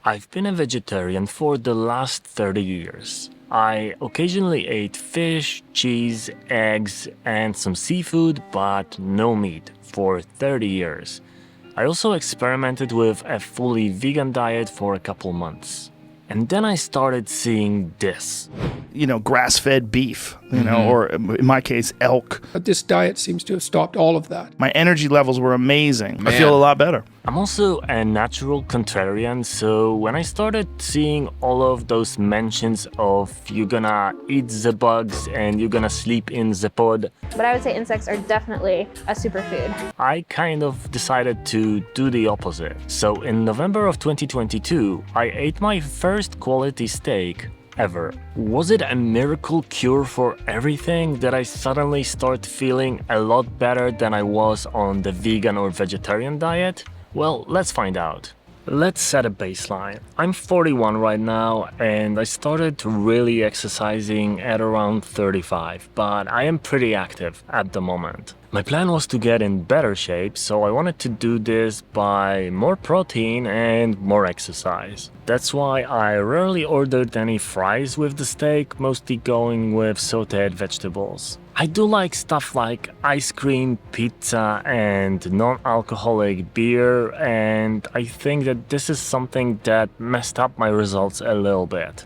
I've been a vegetarian for the last 30 years. I occasionally ate fish, cheese, eggs, and some seafood, but no meat for 30 years. I also experimented with a fully vegan diet for a couple months. And then I started seeing this. Grass-fed beef, or in my case, elk. But this diet seems to have stopped all of that. My energy levels were amazing. I feel a lot better. I'm also a natural contrarian, so when I started seeing all of those mentions of you're gonna eat the bugs and you're gonna sleep in the pod, But I would say insects are definitely a superfood. I kind of decided to do the opposite. So in November of 2022, I ate my first quality steak ever. Was it a miracle cure for everything that I suddenly start feeling a lot better than I was on the vegan or vegetarian diet? Well, let's find out. Let's set a baseline. I'm 41 right now and I started really exercising at around 35, but I am pretty active at the moment. My plan was to get in better shape, so I wanted to do this by more protein and more exercise. That's why I rarely ordered any fries with the steak, mostly going with sauteed vegetables. I do like stuff like ice cream, pizza, and non-alcoholic beer, and I think that this is something that messed up my results a little bit.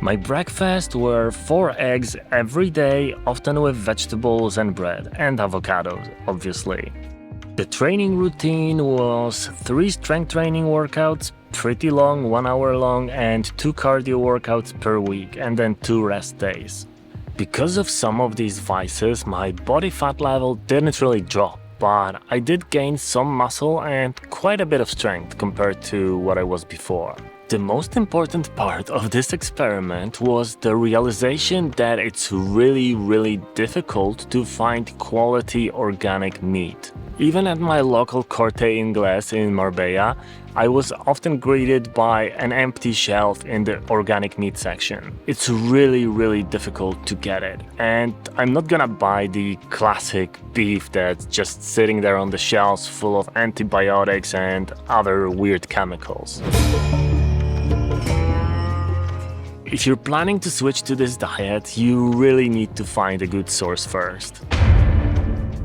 My breakfast were 4 eggs every day, often with vegetables and bread, and avocados, obviously. The training routine was 3 strength training workouts, pretty long, 1 hour long, and 2 cardio workouts per week, and then 2 rest days. Because of some of these vices, my body fat level didn't really drop, but I did gain some muscle and quite a bit of strength compared to what I was before. The most important part of this experiment was the realization that it's really difficult to find quality organic meat. Even at my local Corte Inglés in Marbella, I was often greeted by an empty shelf in the organic meat section. It's really difficult to get it, and I'm not gonna buy the classic beef that's just sitting there on the shelves full of antibiotics and other weird chemicals. If you're planning to switch to this diet, you really need to find a good source first.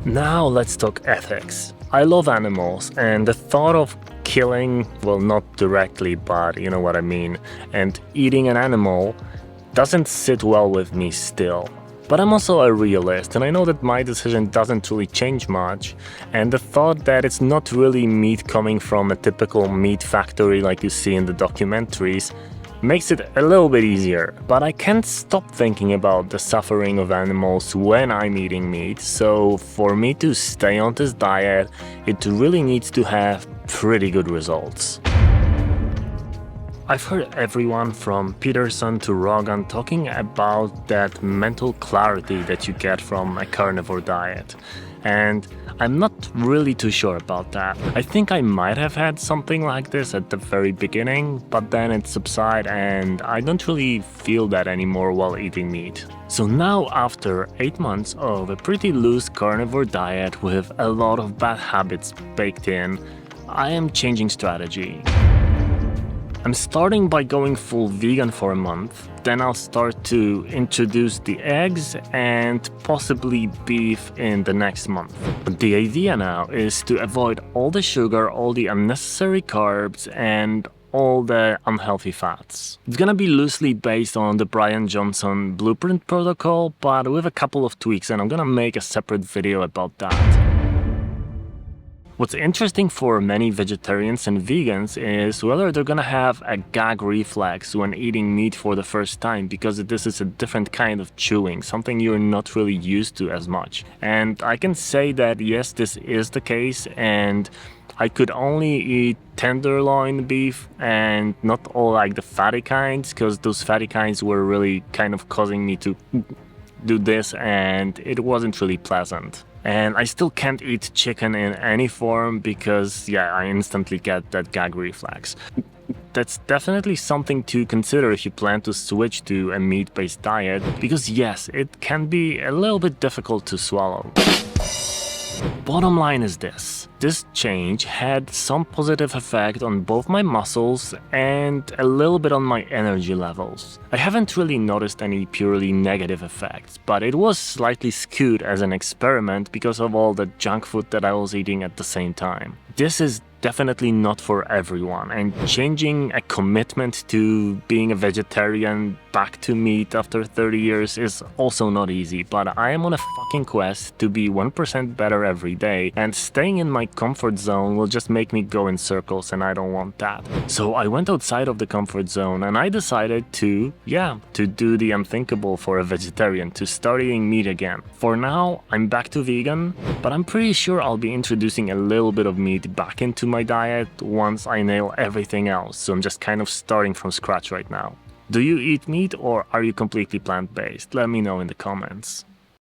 Now let's talk ethics. I love animals, and the thought of killing, well, not directly, but you know what I mean, and eating an animal doesn't sit well with me still. But I'm also a realist, and I know that my decision doesn't really change much, and the thought that it's not really meat coming from a typical meat factory like you see in the documentaries makes it a little bit easier. But I can't stop thinking about the suffering of animals when I'm eating meat, so for me to stay on this diet, it really needs to have pretty good results. I've heard everyone from Peterson to Rogan talking about that mental clarity that you get from a carnivore diet, and I'm not really too sure about that. I think I might have had something like this at the very beginning, but then it subsided and I don't really feel that anymore while eating meat. So now, after 8 months of a pretty loose carnivore diet with a lot of bad habits baked in, I am changing strategy. I'm starting by going full vegan for a month, then I'll start to introduce the eggs and possibly beef in the next month. But the idea now is to avoid all the sugar, all the unnecessary carbs, and all the unhealthy fats. It's gonna be loosely based on the Brian Johnson blueprint protocol, but with a couple of tweaks, and I'm gonna make a separate video about that. What's interesting for many vegetarians and vegans is whether they're gonna have a gag reflex when eating meat for the first time, because this is a different kind of chewing, something you're not really used to as much. And I can say that yes, this is the case, and I could only eat tenderloin beef and not all like the fatty kinds, because those fatty kinds were really kind of causing me to do this, and it wasn't really pleasant. And I still can't eat chicken in any form because, I instantly get that gag reflex. That's definitely something to consider if you plan to switch to a meat-based diet, because yes, it can be a little bit difficult to swallow. Bottom line is this change had some positive effect on both my muscles and a little bit on my energy levels. I haven't really noticed any purely negative effects, but it was slightly skewed as an experiment because of all the junk food that I was eating at the same time. This is definitely not for everyone, and changing a commitment to being a vegetarian back to meat after 30 years is also not easy, but I am on a fucking quest to be 1% better every day, and staying in my comfort zone will just make me go in circles, and I don't want that. So I went outside of the comfort zone and I decided to do the unthinkable for a vegetarian, to start eating meat again. For now, I'm back to vegan, but I'm pretty sure I'll be introducing a little bit of meat back into my diet once I nail everything else, so I'm just kind of starting from scratch right now. Do you eat meat or are you completely plant-based? Let me know in the comments.